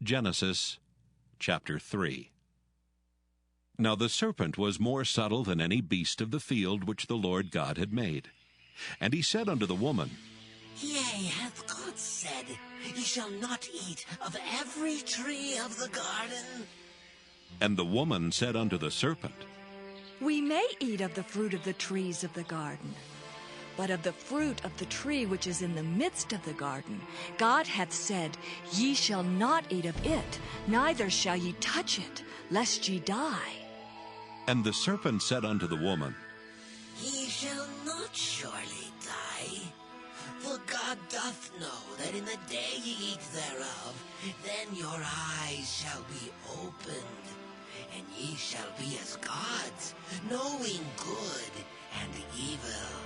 Genesis chapter 3. Now the serpent was more subtle than any beast of the field which the Lord God had made. And he said unto the woman, Yea, hath God said, Ye shall not eat of every tree of the garden? And the woman said unto the serpent, We may eat of the fruit of the trees of the garden. But of the fruit of the tree which is in the midst of the garden, God hath said, Ye shall not eat of it, neither shall ye touch it, lest ye die. And the serpent said unto the woman, Ye shall not surely die. For God doth know that in the day ye eat thereof, then your eyes shall be opened, and ye shall be as gods, knowing good and evil.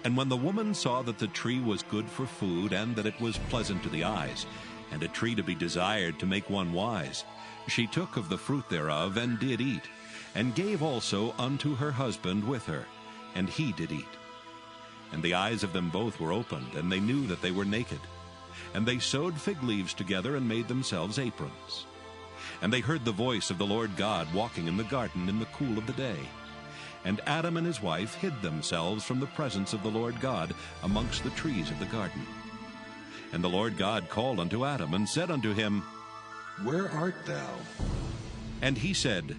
And when the woman saw that the tree was good for food, and that it was pleasant to the eyes, and a tree to be desired to make one wise, she took of the fruit thereof, and did eat, and gave also unto her husband with her, and he did eat. And the eyes of them both were opened, and they knew that they were naked. And they sewed fig leaves together, and made themselves aprons. And they heard the voice of the Lord God walking in the garden in the cool of the day. And Adam and his wife hid themselves from the presence of the Lord God amongst the trees of the garden. And the Lord God called unto Adam, and said unto him, Where art thou? And he said,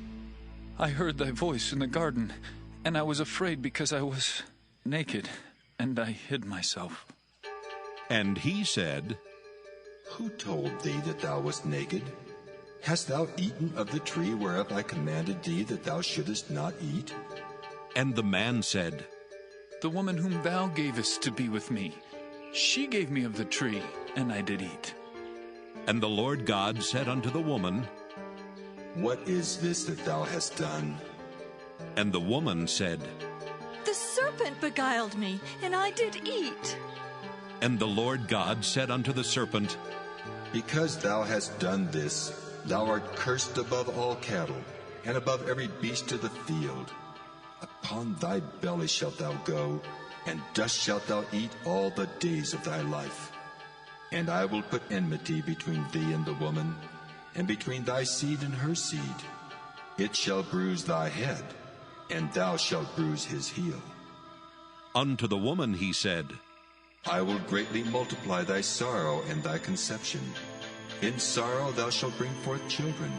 I heard thy voice in the garden, and I was afraid because I was naked, and I hid myself. And he said, Who told thee that thou wast naked? Hast thou eaten of the tree whereof I commanded thee that thou shouldest not eat? And the man said, The woman whom thou gavest to be with me, she gave me of the tree, and I did eat. And the Lord God said unto the woman, What is this that thou hast done? And the woman said, The serpent beguiled me, and I did eat. And the Lord God said unto the serpent, Because thou hast done this, thou art cursed above all cattle, and above every beast of the field. Upon thy belly shalt thou go, and dust shalt thou eat all the days of thy life. And I will put enmity between thee and the woman, and between thy seed and her seed. It shall bruise thy head, and thou shalt bruise his heel. Unto the woman he said, I will greatly multiply thy sorrow and thy conception. In sorrow thou shalt bring forth children,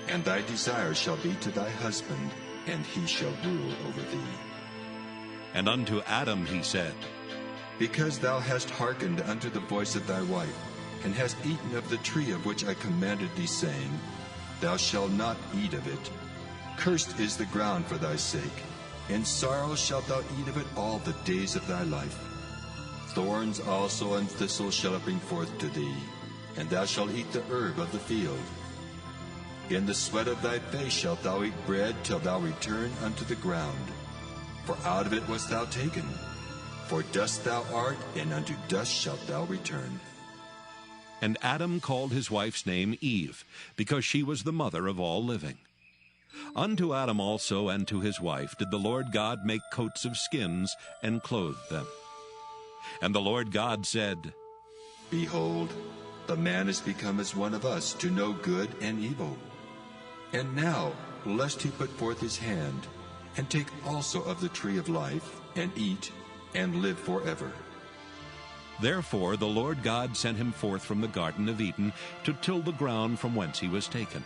and thy desire shall be to thy husband, and he shall rule over thee. And unto Adam he said, Because thou hast hearkened unto the voice of thy wife, and hast eaten of the tree of which I commanded thee, saying, Thou shalt not eat of it. Cursed is the ground for thy sake. In sorrow shalt thou eat of it all the days of thy life. Thorns also and thistles shall it bring forth to thee, and thou shalt eat the herb of the field. In the sweat of thy face shalt thou eat bread till thou return unto the ground. For out of it wast thou taken. For dust thou art, and unto dust shalt thou return. And Adam called his wife's name Eve, because she was the mother of all living. Unto Adam also and to his wife did the Lord God make coats of skins, and clothed them. And the Lord God said, Behold, the man is become as one of us, to know good and evil. And now, lest he put forth his hand, and take also of the tree of life, and eat, and live forever. Therefore the Lord God sent him forth from the Garden of Eden to till the ground from whence he was taken.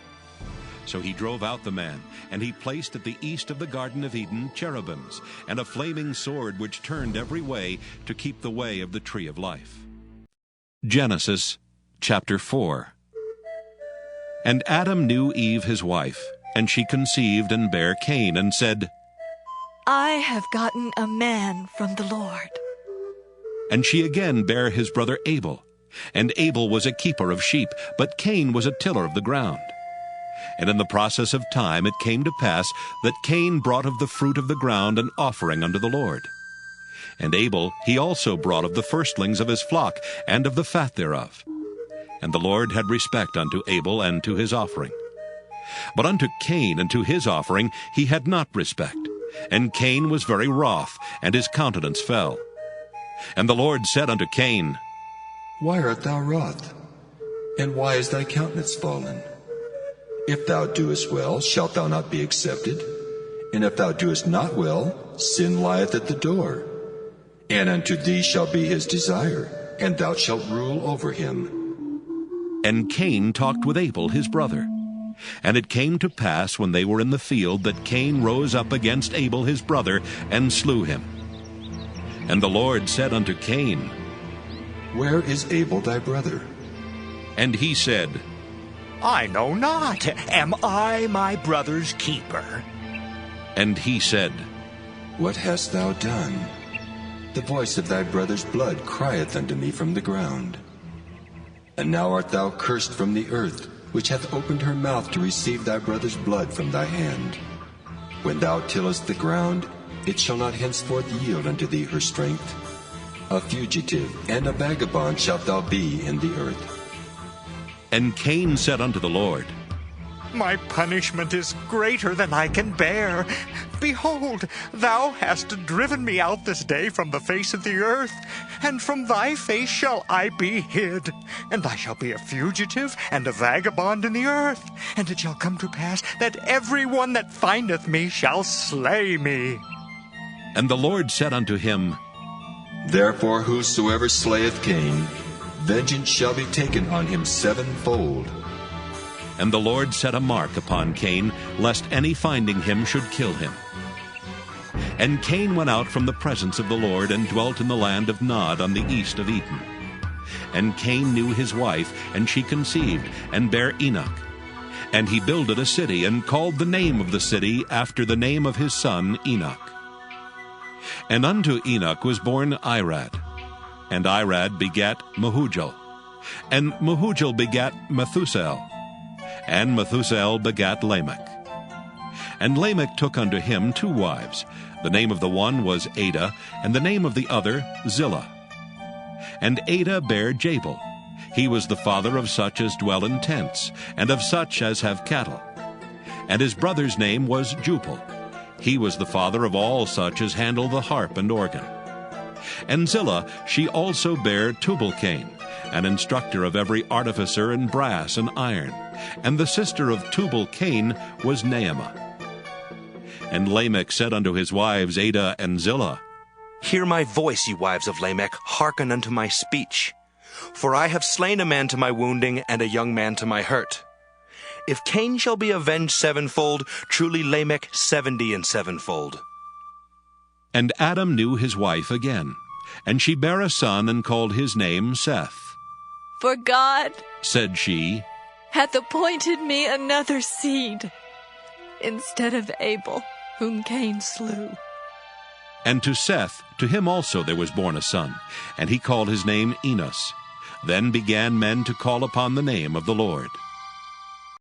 So he drove out the man, and he placed at the east of the Garden of Eden cherubims, and a flaming sword which turned every way to keep the way of the tree of life. Genesis chapter 4. And Adam knew Eve his wife, and she conceived and bare Cain, and said, I have gotten a man from the Lord. And she again bare his brother Abel. And Abel was a keeper of sheep, but Cain was a tiller of the ground. And in the process of time it came to pass that Cain brought of the fruit of the ground an offering unto the Lord. And Abel he also brought of the firstlings of his flock, and of the fat thereof. And the Lord had respect unto Abel and to his offering. But unto Cain and to his offering he had not respect. And Cain was very wroth, and his countenance fell. And the Lord said unto Cain, Why art thou wroth? And why is thy countenance fallen? If thou doest well, shalt thou not be accepted? And if thou doest not well, sin lieth at the door. And unto thee shall be his desire, and thou shalt rule over him. And Cain talked with Abel his brother. And it came to pass, when they were in the field, that Cain rose up against Abel his brother, and slew him. And the Lord said unto Cain, Where is Abel thy brother? And he said, I know not. Am I my brother's keeper? And he said, What hast thou done? The voice of thy brother's blood crieth unto me from the ground. And now art thou cursed from the earth, which hath opened her mouth to receive thy brother's blood from thy hand. When thou tillest the ground, it shall not henceforth yield unto thee her strength. A fugitive and a vagabond shalt thou be in the earth. And Cain said unto the Lord, My punishment is greater than I can bear. Behold, thou hast driven me out this day from the face of the earth, and from thy face shall I be hid. And I shall be a fugitive and a vagabond in the earth. And it shall come to pass that every one that findeth me shall slay me. And the Lord said unto him, Therefore whosoever slayeth Cain, vengeance shall be taken on him sevenfold. And the Lord set a mark upon Cain, lest any finding him should kill him. And Cain went out from the presence of the Lord, and dwelt in the land of Nod on the east of Eden. And Cain knew his wife, and she conceived, and bare Enoch. And he builded a city, and called the name of the city after the name of his son Enoch. And unto Enoch was born Irad. And Irad begat Mehujael. And Mehujael begat Methusael. And Methusael begat Lamech. And Lamech took unto him 2 wives. The name of the one was Adah, and the name of the other Zillah. And Adah bare Jabal. He was the father of such as dwell in tents, and of such as have cattle. And his brother's name was Jubal. He was the father of all such as handle the harp and organ. And Zillah, she also bare Tubal-Cain, an instructor of every artificer in brass and iron. And the sister of Tubal-Cain was Naamah. And Lamech said unto his wives Adah and Zillah, Hear my voice, ye wives of Lamech, hearken unto my speech. For I have slain a man to my wounding, and a young man to my hurt. If Cain shall be avenged sevenfold, truly Lamech 70 and sevenfold. And Adam knew his wife again, and she bare a son, and called his name Seth. For God, said she, hath appointed me another seed, instead of Abel, whom Cain slew. And to Seth, to him also there was born a son, and he called his name Enos. Then began men to call upon the name of the Lord.